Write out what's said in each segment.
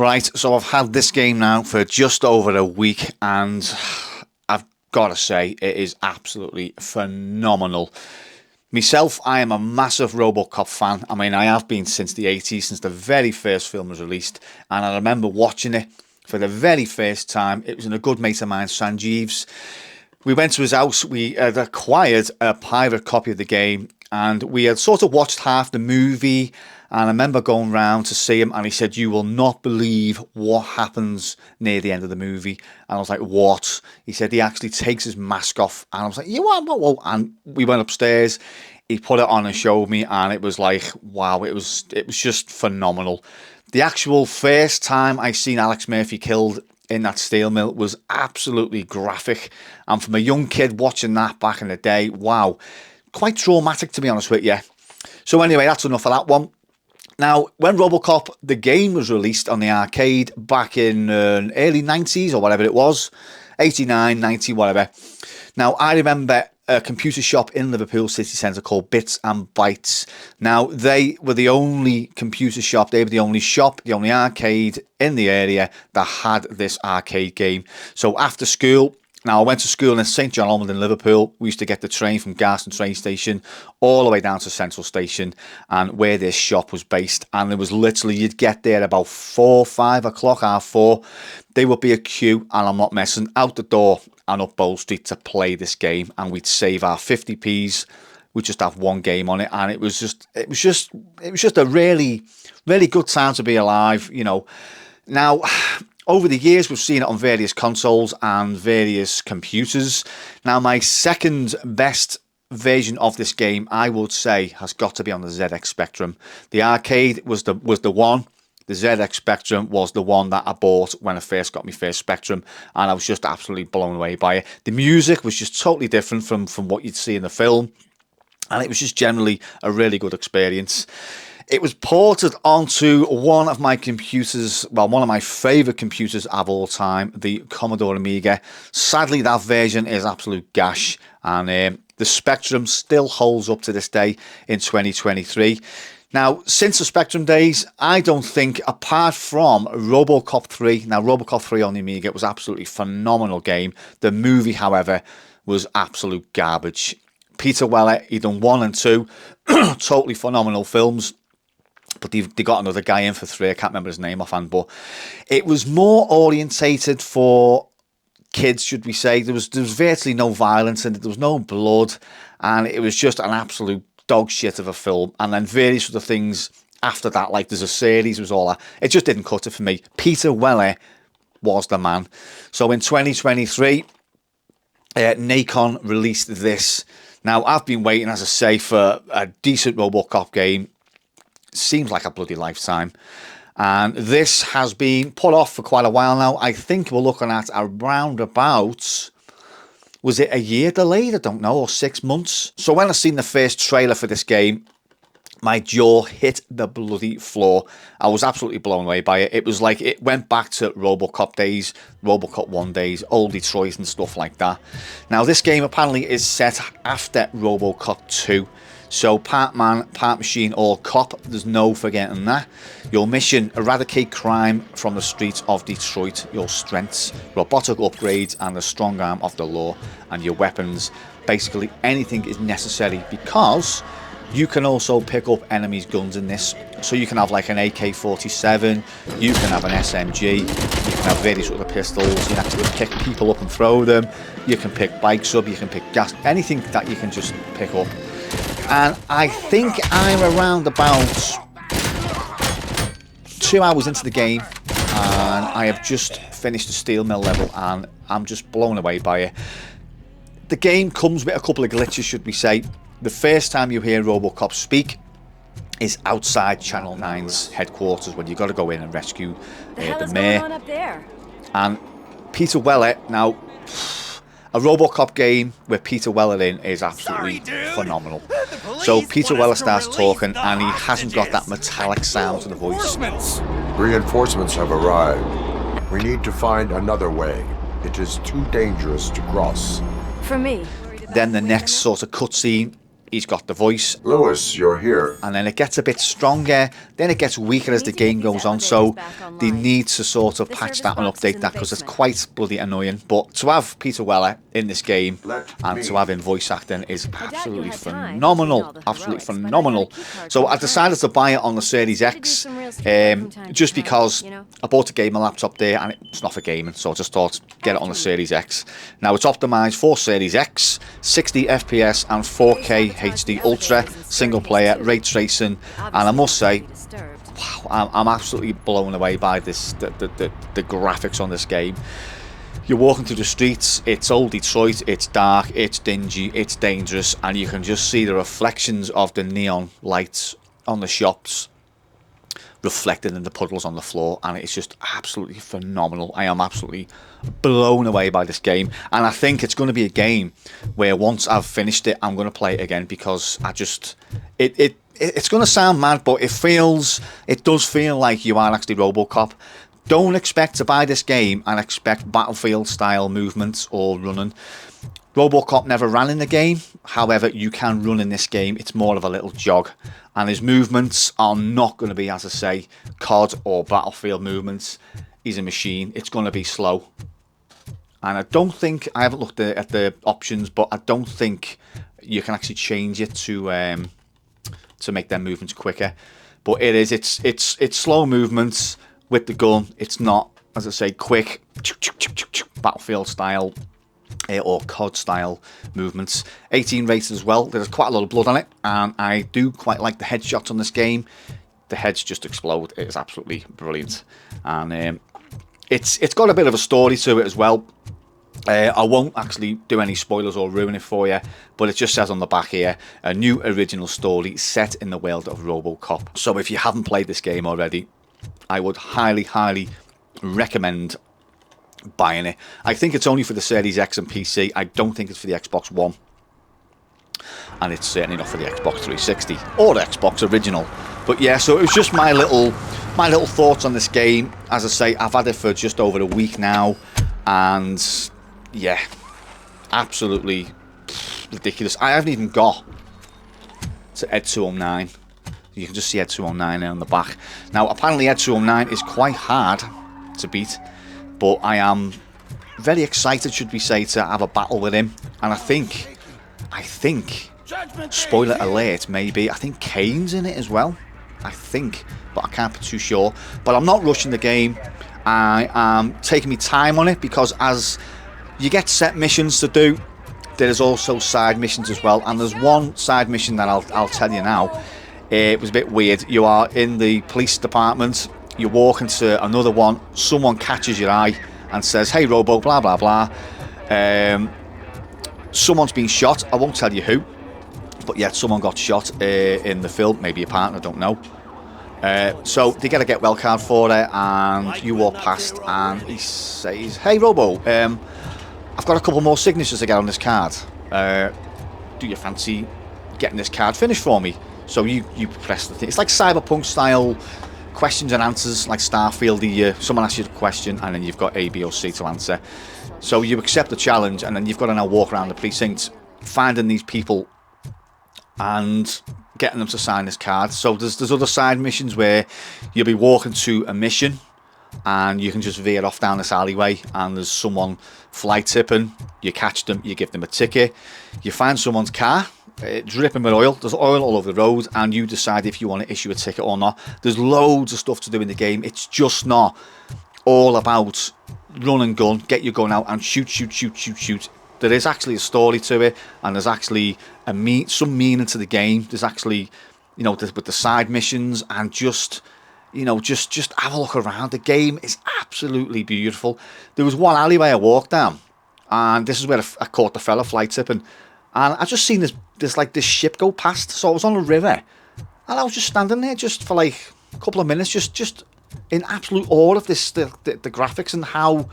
Right, so I've had this game now for just over a week, and I've got to say, it is absolutely phenomenal. Myself, I am a massive Robocop fan. I mean, I have been since the 80s, since the very first film was released, and I remember watching it for the very first time. It was in a good mate of mine, Sanjeev's. We went to his house, we had acquired a pirate copy of the game, and we had sort of watched half the movie, and I remember going round to see him, and he said, "You will not believe what happens near the end of the movie." And I was like, "What?" He said he actually takes his mask off, and I was like, "You what? What?" And we went upstairs, he put it on and showed me, and it was like, wow, it was just phenomenal. The actual first time I seen Alex Murphy killed in that steel mill was absolutely graphic, and from a young kid watching that back in the day, wow, quite traumatic, to be honest with you. So anyway, that's enough of that one. Now, when Robocop, the game, was released on the arcade back in early 90s or whatever it was, 89, 90, whatever. Now, I remember a computer shop in Liverpool city centre called Bits and Bytes. Now, they were the only computer shop, they were the only shop, the only arcade in the area that had this arcade game. So after school, now I went to school in St John Almond in Liverpool. We used to get the train from Garston train station all the way down to Central Station, and where this shop was based. And it was literally, you'd get there about 4, 5 o'clock, 4:30. There would be a queue, and I'm not messing, out the door and up Bow Street to play this game. And we'd save our 50p's. We'd just have one game on it, and it was just a really, really good time to be alive, you know. Now, over the years, we've seen it on various consoles and various computers. Now, my second best version of this game, I would say, has got to be on the ZX Spectrum. The arcade was the one. The ZX Spectrum was the one that I bought when I first got my first Spectrum, and I was just absolutely blown away by it. The music was just totally different from what you'd see in the film, and it was just generally a really good experience. It was ported onto one of my computers, well, one of my favourite computers of all time, the Commodore Amiga. Sadly, that version is absolute gash, and the Spectrum still holds up to this day in 2023. Now, since the Spectrum days, I don't think, apart from Robocop 3, now Robocop 3 on the Amiga was absolutely phenomenal game. The movie, however, was absolute garbage. Peter Weller, he done 1 and 2, totally phenomenal films. But they got another guy in for 3. I can't remember his name offhand, but it was more orientated for kids, should we say. There was virtually no violence in it. There was no blood, and it was just an absolute dog shit of a film. And then various other things after that, like there's a series, was all that. It just didn't cut it for me. Peter Weller was the man. So in 2023, Nacon released this. Now, I've been waiting, as I say, for a decent Robocop game. Seems like a bloody lifetime, and this has been put off for quite a while now. I think we're looking at around about, was it a year delayed? I don't know, or 6 months. So when I seen the first trailer for this game, my jaw hit the bloody floor. I was absolutely blown away by it. It was like it went back to Robocop days, Robocop 1 days, old Detroit and stuff like that. Now, this game apparently is set after Robocop 2. So part man, part machine, or cop, there's no forgetting that. Your mission, eradicate crime from the streets of Detroit. Your strengths, robotic upgrades, and the strong arm of the law. And your weapons, basically anything is necessary, because you can also pick up enemies' guns in this. So you can have like an AK-47, you can have an SMG, you can have various other pistols, you can actually pick people up and throw them, you can pick bikes up, you can pick gas, anything that you can just pick up. And I think I'm around about 2 hours into the game, and I have just finished the steel mill level, and I'm just blown away by it. The game comes with a couple of glitches, should we say. The first time you hear Robocop speak is outside Channel 9's headquarters, when you've got to go in and rescue the mayor. Going on up there? And Peter Weller, now, a Robocop game with Peter Weller in is absolutely phenomenal. So Peter Weller starts talking, and he hasn't got that metallic sound to the voice. Reinforcements have arrived. We need to find another way. It is too dangerous to cross. For me. Then the next sort of cutscene, He's got the voice. Lewis, you're here. And then it gets a bit stronger, then it gets weaker as the game goes on, so they need to sort of patch that and update that, because it's quite bloody annoying. But to have Peter Weller in this game and to have him voice acting is absolutely phenomenal, absolutely phenomenal. So I decided to buy it on the Series X, just because I bought a gamer laptop there and it's not for gaming, so I just thought get it on the Series X. Now it's optimised for Series X, 60 FPS and 4K HD Ultra, single player, ray tracing, and I must say, wow, I'm absolutely blown away by this, the graphics on this game. You're walking through the streets, it's old Detroit, it's dark, it's dingy, it's dangerous, and you can just see the reflections of the neon lights on the shops reflected in the puddles on the floor, and it's just absolutely phenomenal. I am absolutely blown away by this game, and I think it's going to be a game where once I've finished it, I'm going to play it again, because I just it's going to sound mad, but it does feel like you are actually Robocop. Don't expect to buy this game and expect Battlefield style movements or running. Robocop never ran in the game, however you can run in this game. It's more of a little jog, and his movements are not going to be, as I say, COD or Battlefield movements. He's a machine. It's going to be slow, and I don't think, I haven't looked at the options, but I don't think you can actually change it to make their movements quicker. But it's slow movements with the gun. It's not, as I say, quick Battlefield style or COD style movements. 18 rated as well. There's quite a lot of blood on it, and I do quite like the headshots on this game. The heads just explode. It is absolutely brilliant, and it's got a bit of a story to it as well. I won't actually do any spoilers or ruin it for you, but it just says on the back here, a new original story set in the world of Robocop. So if you haven't played this game already, I would highly recommend buying it. I think it's only for the Series X and PC. I don't think it's for the Xbox One, and it's certainly not for the Xbox 360 or the Xbox original. But yeah, so it was just my little thoughts on this game. As I say, I've had it for just over a week now, and yeah, absolutely ridiculous. I haven't even got to Ed 209. You can just see Ed 209 there on the back. Now, apparently Ed 209 is quite hard to beat, but I am very excited, should we say, to have a battle with him. And I think, spoiler alert, maybe, I think Kane's in it as well. I think, but I can't be too sure. But I'm not rushing the game. I am taking my time on it, because as you get set missions to do, there's also side missions as well. And there's one side mission that I'll tell you now. It was a bit weird. You are in the police department. You walk into another one. Someone catches your eye and says, "Hey, Robo, blah blah blah." Someone's been shot. I won't tell you who, but yet someone got shot in the film. Maybe a partner, I don't know. So they get a get well card for it, and you walk past, and he says, "Hey, Robo, I've got a couple more signatures to get on this card. Do you fancy getting this card finished for me?" So you press the thing. It's like cyberpunk style questions and answers, like Starfield. Someone asks you a question, and then you've got A, B, or C to answer. So you accept the challenge, and then you've got to now walk around the precinct, finding these people and getting them to sign this card. So there's other side missions where you'll be walking to a mission, and you can just veer off down this alleyway, and there's someone fly tipping. You catch them, you give them a ticket. You find someone's car, dripping with oil. There's oil all over the road, and you decide if you want to issue a ticket or not. There's loads of stuff to do in the game. It's just not all about run and gun, get your gun out and shoot. There is actually a story to it, and there's actually some meaning to the game. There's actually, with the side missions, and just have a look around. The game is absolutely beautiful. There was one alleyway I walked down, and this is where I caught the fella fly tipping, and I just seen this ship go past. So I was on a river, and I was just standing there just for like a couple of minutes, just in absolute awe of this, the graphics, and how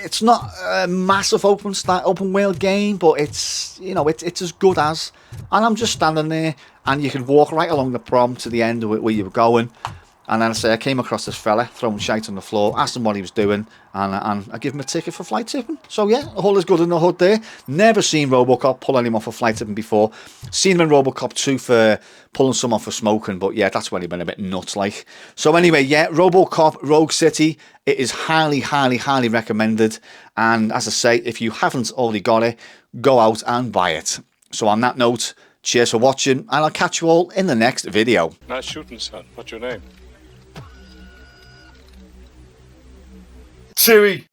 it's not a massive open world game, but it's it's as good as. And I'm just standing there, and you can walk right along the prom to the end of it where you were going, And then I came across this fella throwing shite on the floor, asked him what he was doing, and I give him a ticket for flight tipping. So yeah, all is good in the hood there. Never seen Robocop pull anyone for flight tipping before. Seen him in Robocop 2 for pulling someone for smoking, but yeah, that's when he went a bit nuts like. So anyway, yeah, Robocop Rogue City, it is highly, highly, highly recommended. And as I say, if you haven't already got it, go out and buy it. So on that note, cheers for watching, and I'll catch you all in the next video. Nice shooting, son. What's your name? Siri.